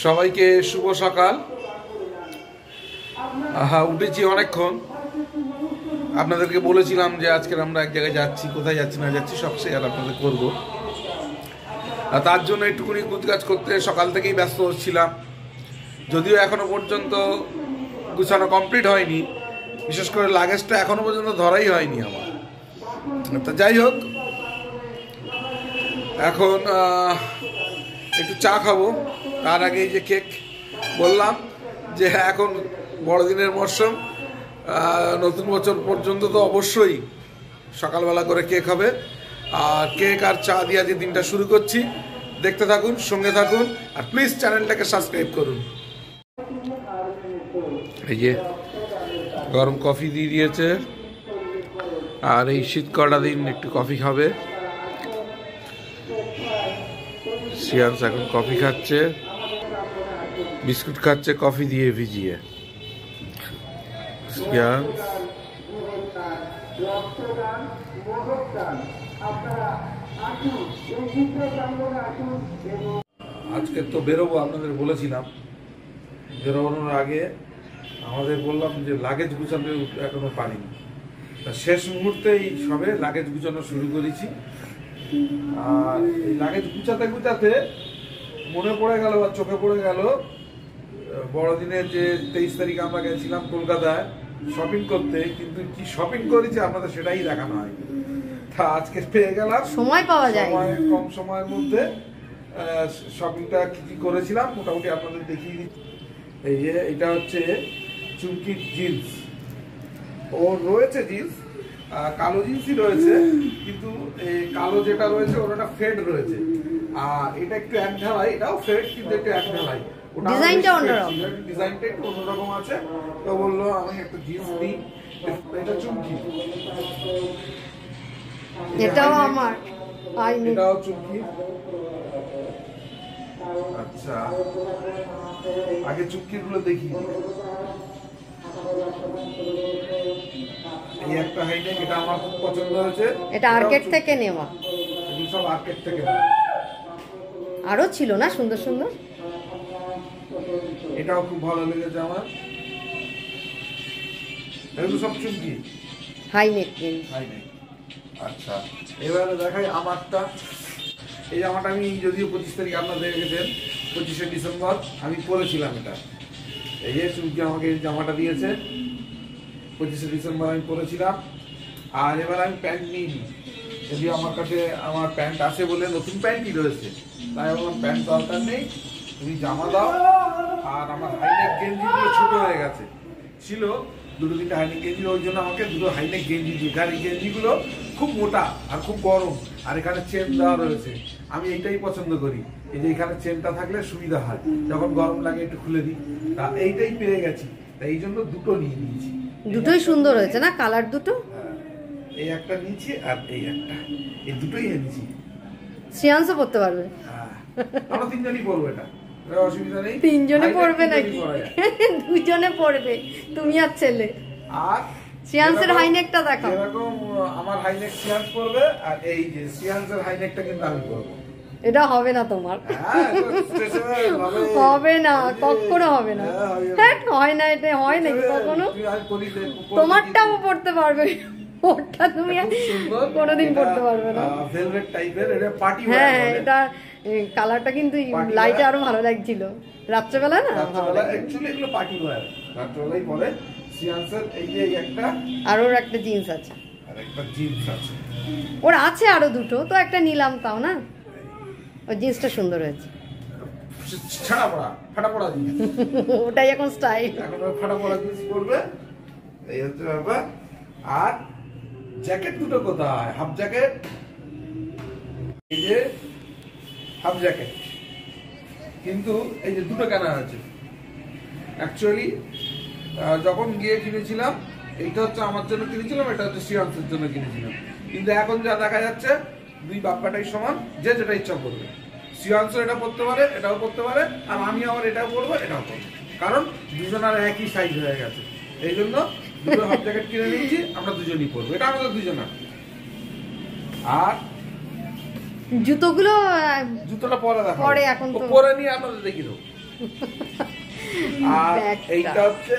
সবাইকে শুভ সকাল। উঠেছি অনেকক্ষণ। আপনাদেরকে বলেছিলাম যে আজকে আমরা এক জায়গায় যাচ্ছি, কোথায় যাচ্ছি না যাচ্ছি সব শেয়ার আপনাদের করবো। তার জন্য একটুখানি কুচকাজ করতে সকাল থেকেই ব্যস্ত হচ্ছিলাম, যদিও এখনো পর্যন্ত গুছানো কমপ্লিট হয়নি। বিশেষ করে লাগেজটা এখনো পর্যন্ত ধরাই হয়নি আমার। তা যাই হোক, এখন একটু চা খাবো। তার আগে এই যে কেক, বললাম যে এখন বড়দিনের মরশুম, নতুন বছর পর্যন্ত তো অবশ্যই সকালবেলা করে কেক হবে। আর কেক আর চা দিয়ে আজকে দিনটা শুরু করছি। দেখতে থাকুন, সঙ্গে থাকুন, আর প্লিজ চ্যানেলটাকে সাবস্ক্রাইব করুন। এই যে গরম কফি দিয়ে দিয়েছে, আর এই শীত কটা দিন একটু কফি খাবে। শ্রিয়াংশ এখন কফি খাচ্ছে, বিস্কুট খাচ্ছে কফি দিয়ে ভিজিয়ে। শ্রিয়াংশ আজকে তো বেরোবো, আপনাদের বলেছিলাম। বেরোনোর আগে আমাদের বললাম যে লাগেজ গুছাতে এখনো পারিনি। শেষ মুহূর্তেই সবে লাগেজ গুছানো শুরু করেছি। আর এই লাগেজ গুছাতে গুছাতে মনে পড়ে গেল বা চোখে পড়ে গেল বড়দিনের যে 23 তারিখ আমরা গেছিলাম কলকাতায় শপিং করতে, কিন্তু কি শপিং করেছি আপনাদের সেটাই দেখানো হয়। তা আজকে পেয়ে গেলাম, সময় পাওয়া যায়, কম সময়ের মধ্যে শপিংটা কি কি করেছিলাম মোটামুটি আপনাদের দেখিয়ে দিচ্ছি। এই যে এটা হচ্ছে চুমকির জিন্স। ওর রয়েছে জিন্স, কালো জিন্সই রয়েছে, কিন্তু এই কালো যেটা রয়েছে ওর একটা ফেড রয়েছে। আর এটা একটু এক ঢালাই, এটাও ফেড কিন্তু একটু এক ঢালাই। ডিজাইনটা অন্যরকম, ডিজাইনটা একটু অন্যরকম আছে। তো বললো আমি একটা জিন্স দিই। এটা চুমকি, এটাও আমার, এটাও চুমকি। আচ্ছা, আগে চুমকি গুলো দেখি। এই একটা হাইনেক, এটা আমার খুব পছন্দ হয়েছে। এটা আর্কেড থেকে নেওয়া, এগুলো সব আর্কেড থেকে নেওয়া। আরো ছিল না সুন্দর সুন্দর, এটাও খুব ভালো লেগেছে আমার। এগুলো সব চুমকি হাইনেক। আচ্ছা, এবারে দেখাই আমারটা। এই জামাটা আমি যদিও 25 তারিখ আপনারা দেখেছেন, 25শে ডিসেম্বর আমি পরেছিলাম এটা। এই যে চুমকি আমাকে এই জামাটা দিয়েছে, 25শে ডিসেম্বর আমি পরেছিলাম। আর এবার আমি প্যান্ট নিইনি, যদিও আমার কাছে আমার প্যান্ট আছে বলে নতুন প্যান্টই রয়েছে, তাই আমার প্যান্ট দরকার নেই, তুমি জামা দাও। আর আমার হাইনেক গেঞ্জিগুলো ছোট হয়ে গেছে, ছিল দুটো তিনটে হাইনেক গেঞ্জি, ওই জন্য আমাকে দুটো হাইনেক গেঞ্জি দিই। কারণ এই গেঞ্জিগুলো খুব মোটা আর খুব গরম, আর এখানে চেন দেওয়া রয়েছে। আমি এইটাই পছন্দ করি, এই যে এখানে চেনটা থাকলে সুবিধা হয়, যখন গরম লাগে একটু খুলে দিই। তা এইটাই পেয়ে গেছি, তাই এই জন্য দুটো নিয়ে নিয়েছি। দুটোই সুন্দর হয়েছে না, কালার দুটো। এই একটা নিয়েছি আর এই একটা, এই দুটোই এনেছি। শ্রেয়াংশ পড়তে পারবে, আমরা তিনজনই পড়বো, এটা অসুবিধা নেই। তিনজনে পড়বে নাকি? দুজনে পড়বে, তুমি আর ছেলে। আর শ্রেয়াংশের হাইনেকটা দেখো, এরকম আমার হাইনেক শ্রেয়াংশ পড়বে, আর এই যে শ্রেয়াংশের হাইনেকটা কিন্তু আমি পড়বো। এটা হবে না তোমার, হবে না, কখনো হবে না। হয় না, এটা হয় নাকি কখনো? তোমারটাও পড়তে পারবে, ওটা তুমি কোনোদিন পড়তে পারবে না। ভেলভেট টাইপের, এটা পার্টি ওয়্যার। হ্যাঁ, এটা কালারটা কিন্তু লাইটে আরো ভালো লাগছিল রাত্রেবেলা না। অ্যাকচুয়ালি এগুলো পার্টি ওয়্যার, রাত্রেবেলাই পরে। শ্রেয়াংশের এই যে একটা, আর ওর একটা জিন্স আছে, আর একটা জিন্স আছে, ওর আছে আরো দুটো, তো একটা নিলাম তাও না। ওই জিন্সটা সুন্দর হয়েছে, ছাড়া পড়া ফাটা পড়া জিন্স, ওটাই এখন স্টাইল, এখন ফাটা পড়া জিন্স পরবে, এই হচ্ছে ব্যাপার। আর জ্যাকেট দুটো কোথায়? হাফ জ্যাকেট, এই যে হাফ জ্যাকেট, কিন্তু এই যে দুটো কেনা হয়েছে। অ্যাকচুয়ালি যখন গিয়ে কিনেছিলাম, এইটা হচ্ছে আমার জন্য কিনেছিলাম, এটা হচ্ছে শ্রেয়াংশের জন্য কিনেছিলাম। কিন্তু এখন যা দেখা যাচ্ছে দুই বাপ্পাটাই সমান, যে যেটা ইচ্ছা করবে। শ্রেয়াংশ এটা পড়তে পারে, এটাও পড়তে পারে, আর আমি আবার এটাও পরবো, এটাও পরবো, কারণ দুজনের একই সাইজ হয়ে গেছে। এই জন্য দুটো হাফ জ্যাকেট কিনে নিয়েছি, আমরা দুজনই পরবো, এটা আমাদের দুজনের। আর জুতোগুলো জুতোটা পরে দেখো, পরে এখন তো পরে নিয়ে আপনাদের দেখি দাও। আর এইটা হচ্ছে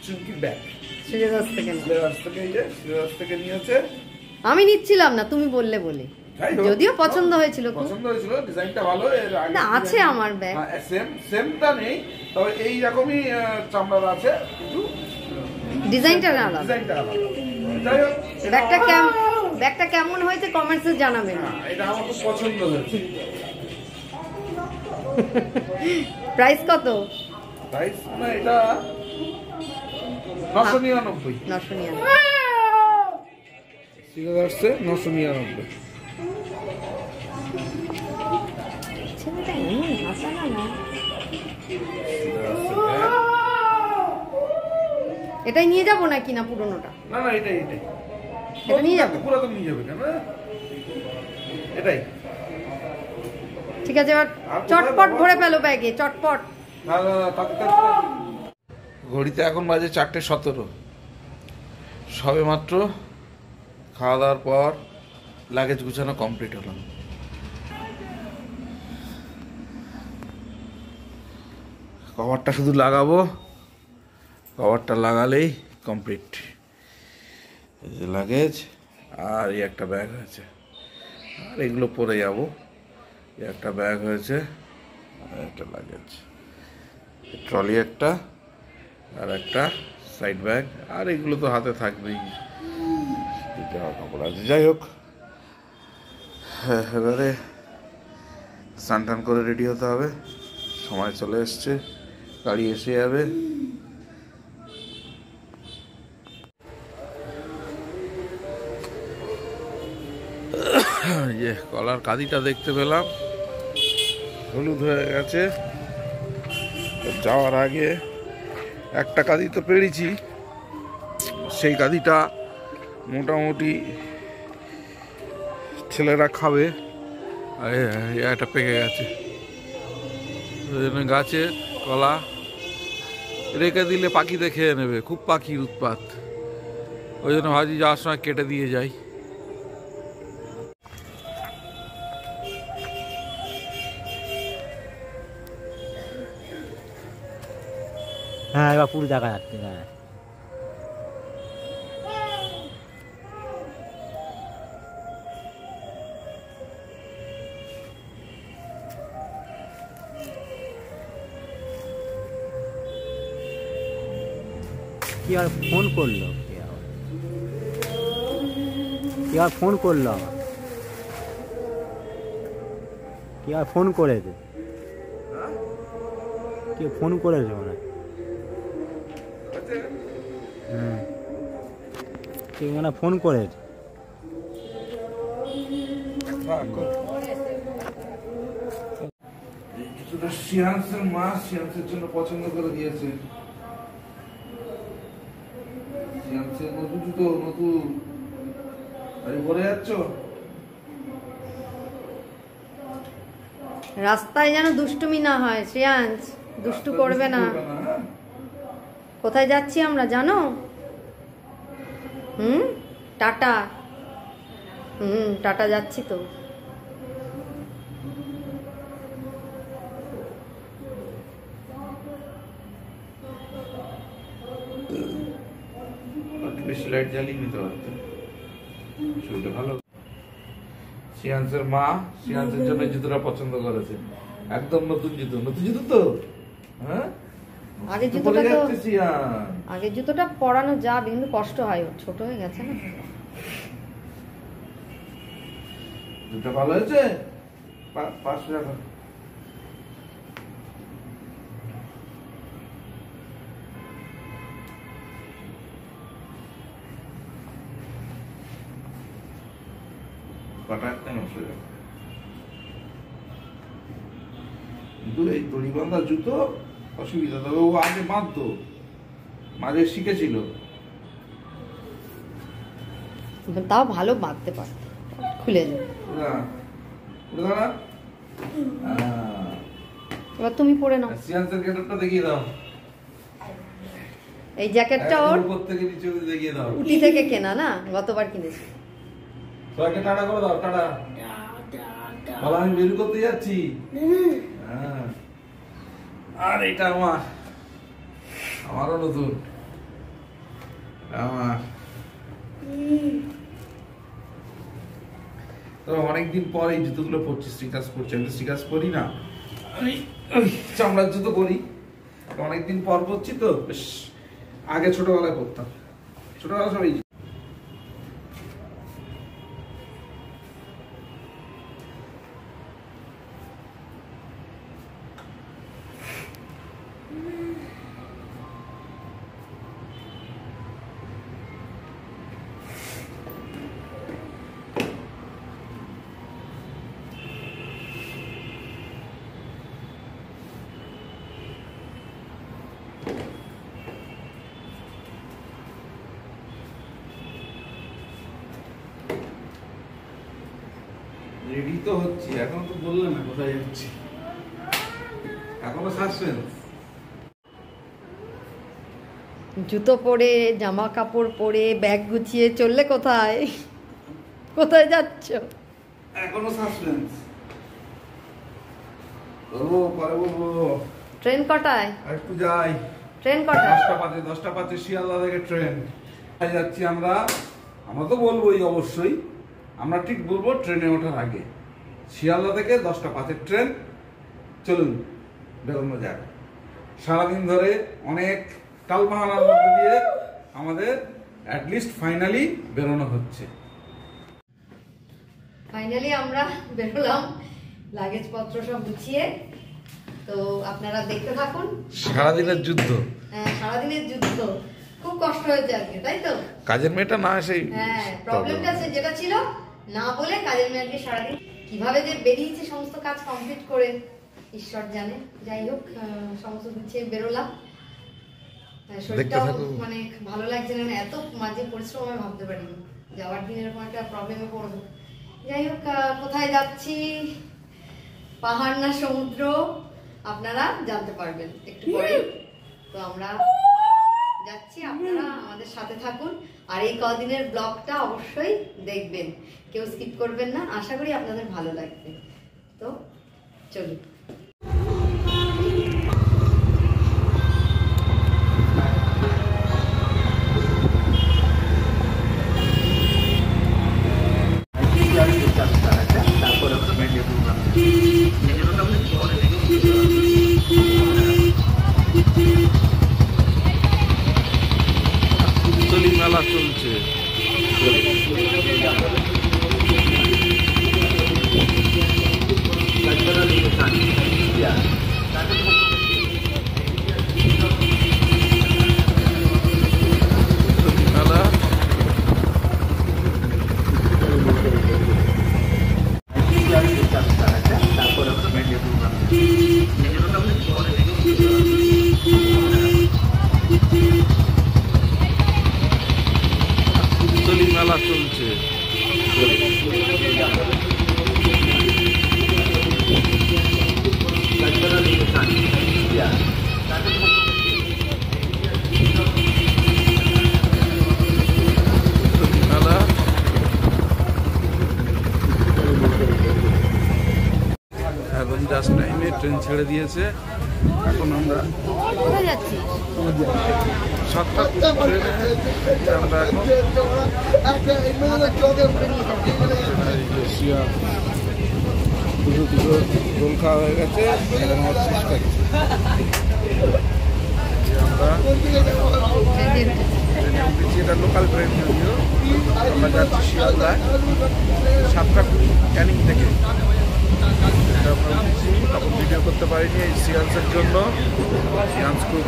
চুমকির ব্যাগ, সিলেবাস থেকে না, সিলেবাস থেকে, এই যে সিলেবাস থেকে নিয়েছে। আমি নিচ্ছিলাম না, তুমি বললে বলে, যদিও পছন্দ হয়েছিল, পছন্দ হয়েছিল, ডিজাইনটা ভালো। এর আগে না আছে আমার ব্যাগ, সেমটা নেই, তবে এই রকমই চামড়ার আছে, কিন্তু ডিজাইনটা আলাদা। ডিজাইনটা আলাদা। যাই হোক, ব্যাগটা কেমন হয়েছে কমেন্টসে জানাবেন। এটা আমার খুব পছন্দ হয়েছে। প্রাইস কত? প্রাইস না, এটা 999। 999 সিলেবাসে 999। ছেলেটা এমন হাসা না। এটাই নিয়ে যাবো নাকি না পুরোনোটা? না না, এটাই এটা নিয়ে যাবো। পুরাতন নিয়ে যাবে কেন? এটাই ঠিক আছে, এবার চটপট ভরে ফেলো ব্যাগে, চটপট। ঘড়িতে এখন বাজে 4:17। সবে মাত্র খাওয়া দাওয়ার পর লাগেজ গুছানো কমপ্লিট হলো। কভারটা শুধু লাগাবো, কভারটা লাগালেই কমপ্লিট। এই যে লাগেজ, আর এই একটা ব্যাগ হয়েছে, আর এগুলো পরে যাবো। এই একটা ব্যাগ হয়েছে, আর একটা লাগেজ, ট্রলি একটা, আর একটা সাইড ব্যাগ, আর এগুলো তো হাতে থাকবেই, জামা কাপড় আছে। যাই হোক, এবারে স্নান টান করে রেডি হতে হবে, সময় চলে এসছে, গাড়ি এসে যাবে। ইয়ে, কলার কাঁদিটা দেখতে পেলাম, হলুদ হয়ে গেছে। যাওয়ার আগে একটা কাঁদি তো পেরেছি, সেই কাঁদিটা মোটামুটি ছেলেরা খাবে, আর এটা পেকে গেছে। ওই জন্য গাছে কলা রেখে দিলে পাখিতে খেয়ে নেবে, খুব পাখির উৎপাত। ওই জন্য ভাজি যাওয়ার সময় কেটে দিয়ে যাই। হ্যাঁ, এবার পুরো দেখা যাচ্ছে। হ্যাঁ, কি আর ফোন করলো, কি আর ফোন করলো আমার, কি আর ফোন করেছে, কে ফোন করেছে মনে হয়। কে মানে ফোন করেছে। শিয়ান্সের মা শিয়ান্সের জন্য পছন্দ করে দিয়েছে। শিয়ান্সের নতুন জুতো, নতুন। আরে পরে যাচ্ছ? রাস্তায় যেন দুষ্টুমি না হয়, শ্রেয়াংশ দুষ্টু করবে না। কোথায় যাচ্ছি আমরা জানো? টাটা। টাটা যাচ্ছি তো। বেশি লাইট জ্বালিয়ে নিতে পারতো, শরীরটা ভালো। শিয়ান্সের মা শিয়ান্সের জন্য জুতোটা পছন্দ করেছে, একদম নতুন জুতো। নতুন জুতো তো, হ্যাঁ। আগের জুতোটা পরানো যাবে, কিন্তু কষ্ট হয়, ছোট হয়ে গেছে না। জুতো ভালো হয়েছে, 500 টাকা। কিন্তু এই দড়ি বাঁধা জুতো অসুবিধা, তবে ও আগে বাঁধতো, মাঝে শিখেছিল, তাও ভালো বাঁধতে পারতো, খুলে যাবে। এবার তুমি পরে নাও। সিয়ান্সের গেটআপটা দেখিয়ে দাও। এই জ্যাকেটটা ওর উপর থেকে নিচে দেখিয়ে দাও, উটি থেকে কেনা না, গতবার কিনেছি। সবাইকে টাটা করে দাও, টাটা। বলো আমি বের করতে যাচ্ছি। হ্যাঁ। আর এটা আমারও নতুন, আমার তো অনেকদিন পর এই জুতোগুলো পরছি, স্টিকার্স পরছি। আমি স্টিকার্স পরি না, আমি চামড়ার জুতো পরি, অনেকদিন পর পরছি তো। বেশ আগে ছোটবেলায় পরতাম, ছোটবেলা সবাই। রেডি তো হচ্ছি, এখন তো বললে না কোথায় যাচ্ছি, এখনো সাসপেন্স। জুতো পরে, জামা কাপড় পরে, ব্যাগ গুছিয়ে চললে কোথায়? কোথায় যাচ্ছ? এখনো সাসপেন্স, বলবো পরে বলবো। ট্রেন কটায়? আর একটু যাই। ট্রেন কটায়? 10টা 5 শিয়ালদা থেকে ট্রেন যাচ্ছি আমরা। আমরা তো বলবোই অবশ্যই, আমরা ঠিক বলবো ট্রেনে ওঠার আগে। শিয়ালদা থেকে 10টা 5 ট্রেন, চলুন বেরোনো যাক। সারাদিন ধরে অনেক টালবাহানার মধ্যে দিয়ে আমাদের অ্যাটলিস্ট ফাইনালি বেরোনো হচ্ছে। ফাইনালি আমরা বেরোলাম লাগেজপত্র সব গুছিয়ে। তো আপনারা দেখতে থাকুন। সারাদিনের যুদ্ধ, সারাদিনের যুদ্ধ, খুব কষ্ট হয়েছে আজকে, তাই তো? কাজের মেয়েটা না সেই প্রবলেমটা যেটা ছিল না বলে কাজের মেয়েকে সারাদিন কিভাবে যে বেরিয়েছে সমস্ত কাজ কমপ্লিট করে ঈশ্বর জানে। যাই হোক, সমস্ত গুছিয়ে বেরোলাম। শরীরটাও মানে ভালো লাগছে না, এত মাঝে পরিশ্রম আমি ভাবতে পারিনি। যাওয়ার দিন এরকম একটা প্রবলেমে পড়বো। যাই হোক, কোথায় যাচ্ছি, পাহাড় না সমুদ্র, আপনারা জানতে পারবেন একটু পরে। তো আমরা যাচ্ছি, আপনারা আমাদের সাথে থাকুন। আর এই কদিনের ব্লগটা অবশ্যই দেখবেন, কেউ স্কিপ করবেন না। আশা করি আপনাদের ভালো লাগবে। তো চলুন। মেলা চলছে, মেলা চলছে। এখন জাস্ট টাইমে ট্রেন ছেড়ে দিয়েছে। এখন আমরা কোথায় যাচ্ছি? 7টা ট্রেনে আমরা এখন দুটো রোল খাওয়া হয়ে গেছে। এখন আমার 6 তারিখ আমরা এটা লোকাল ট্রেন, যদিও আমরা যাচ্ছি শিয়ালদায় 7টা ক্যানিং থেকে। এটা আমরা উঠেছি, তখন ভিডিও করতে পারিনি এই সিয়ান্সের জন্য। সিয়ান্স খুব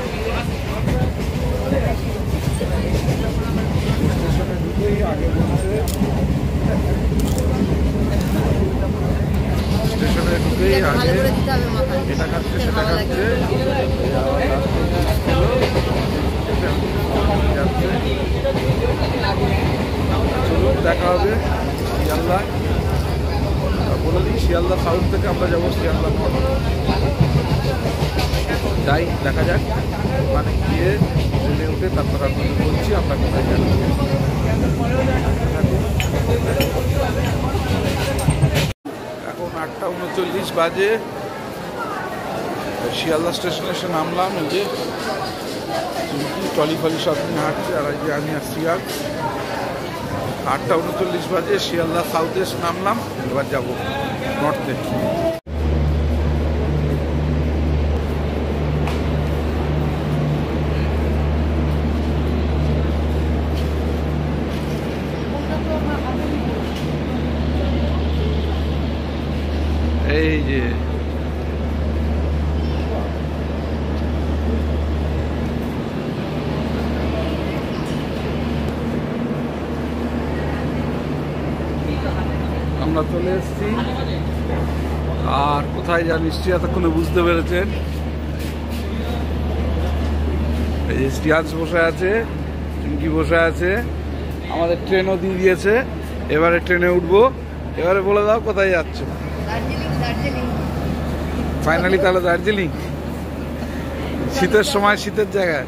স্টেশনে ঢুকেই আগে বলছে, স্টেশনে ঢুকেই আগে এটা খাচ্ছে সেটা খাচ্ছে, চলুন দেখা হবে শিয়ালদা। বলে দিই, শিয়ালদা সাউথ থেকে আমরা যাবো শিয়ালদা নর্থ। যাই, দেখা যাক মানে গিয়ে ট্রেনে উঠে তারপর আপনাদের বলছি আমরা কোথায় যাবো। এখন 8:39 বাজে, শিয়ালদা স্টেশনে এসে নামলাম। এই যে টলি ফলি সব নিয়ে হাঁটছে, আর এই যে আমি আসছি। আর 8:39 বাজে, শিয়ালদা সাউথে এসে নামলাম। এবার যাবো নর্থে। এই যে আমরা চলে এসেছি। আর কোথায় যা নিশ্চয়ই এতক্ষণে বুঝতে পেরেছেন। এই যে স্টিয়ার্স বসে আছে, চুমকি বসে আছে, আমাদের ট্রেনও দিয়ে দিয়েছে। এবারে ট্রেনে উঠবো। এবারে বলে দাও কোথায় যাচ্ছ? ফাইনালি তাহলে দার্জিলিং, শীতের সময় শীতের জায়গায়।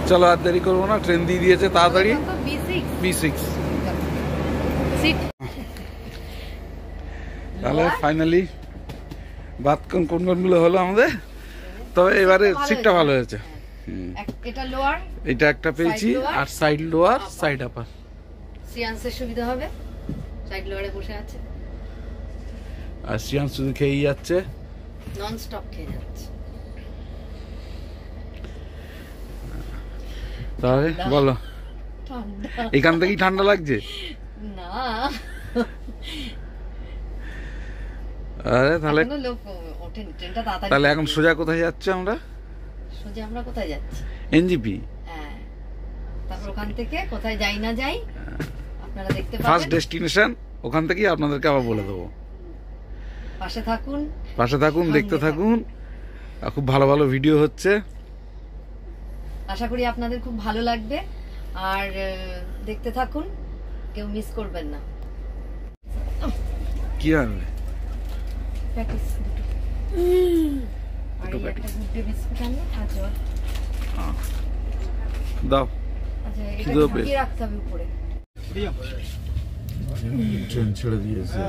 চলো আর দেরি করবো না, ট্রেন দিয়ে দিয়েছে তাড়াতাড়ি। B6 তাহলে ফাইনালি বাদ কোনগুলো হলো আমাদের। তবে এবারে সিটটা ভালো হয়েছে। এটা একটা পেয়েছি, আর সাইড লোয়ার সাইড আপার। শ্রিয়াংশের সুবিধা হবে, সাইড লোয়ারে বসে আছে। আর শ্রিয়াংশ শুধু খেয়েই যাচ্ছে, নন স্টপ খেয়ে যাচ্ছে। তাহলে বলো, এখান থেকেই ঠান্ডা লাগছে? না, আরে তাহলে তাহলে এখন সোজা কোথায় যাচ্ছে? আমরা সোজা আমরা কোথায় যাচ্ছি? এনজিপি। হ্যাঁ, তারপর ওখান থেকে কোথায় যাই না যাই আপনারা দেখতে পাবেন। ফার্স্ট ডেস্টিনেশন ওখান থেকেই আপনাদেরকে আবার বলে দেবো। পাশে থাকুন, পাশে থাকুন, দেখতে থাকুন। খুব ভালো ভালো ভিডিও হচ্ছে, আশা করি আপনাদের খুব ভালো লাগবে। আর দেখতে থাকুন, কেউ মিস করবেন না। কি আনবে? প্যাকেজ দুটো, আর একটা গুড ডে বিস্কুট আনলে। আচ্ছা দাও। আচ্ছা, এটা ঢুকিয়ে রাখতে হবে উপরে। ট্রেন ছেড়ে দিয়েছে।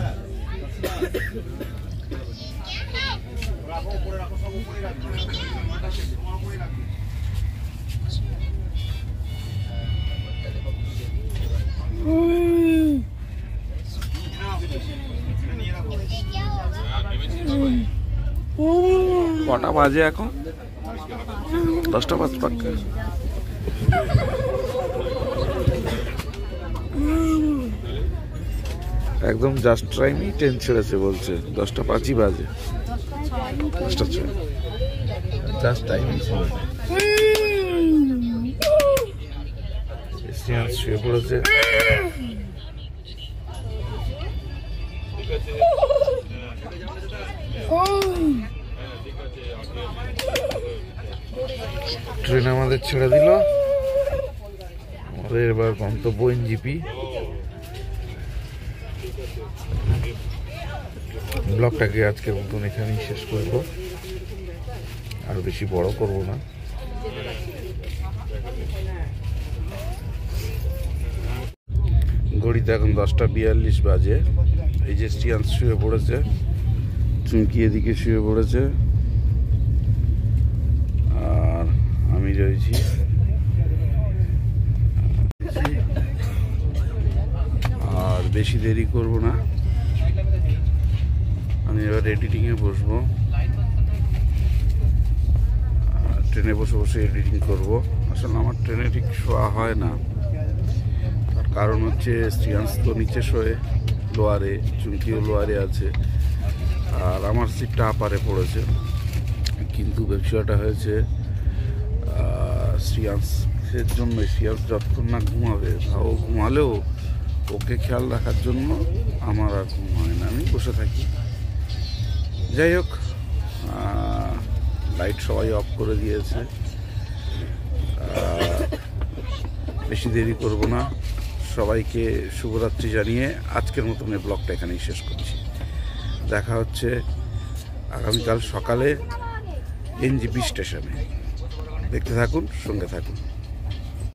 কটা বাজে এখন? 10টা 5 পাক্কা। একদম জাস্ট টাইমই ট্রেন ছেড়েছে বলছে। 10টা 5ই বাজে, 10টা 6 জাস্ট টাইমই ছেড়েছে। শ্রিয়াংশ শুয়ে পড়েছে। ট্রেন আমাদের ছেড়ে দিল। আমাদের এবার গন্তব্য এনজিপি। ব্লগটাকে আজকের মতন এখানেই শেষ করবো, আর বেশি বড় করব না। ঘড়িতে এখন 10:42 বাজে। এই যে শ্রিয়াংশ শুয়ে পড়েছে, চুমকি এদিকে শুয়ে পড়েছে, আর আমি রয়েছি। আর বেশি দেরি করব না, আমি এবার এডিটিংয়ে বসবো। ট্রেনে বসে বসে এডিটিং করব। আসলে আমার ট্রেনে ঠিক শোয়া হয় না, তার কারণ হচ্ছে শ্রিয়াংশ তো নিচে শোয়ে লোয়ারে, চুমকিও লোয়ারে আছে, আর আমার সিটটা আপারে পড়েছে। কিন্তু বিষয়টা হয়েছে শ্রিয়াংশের জন্য। শ্রিয়াংশ যতক্ষণ না ঘুমাবে, তাও ঘুমালেও ওকে খেয়াল রাখার জন্য আমার আর ঘুম হয় না, আমি বসে থাকি। যাই হোক, লাইট সবাই অফ করে দিয়েছে। বেশি দেরি করব না, সবাইকে শুভরাত্রি জানিয়ে আজকের মতন এই ব্লগটা এখানেই শেষ করছি। দেখা হচ্ছে আগামীকাল সকালে এনজিপি স্টেশনে। দেখতে থাকুন, সঙ্গে থাকুন।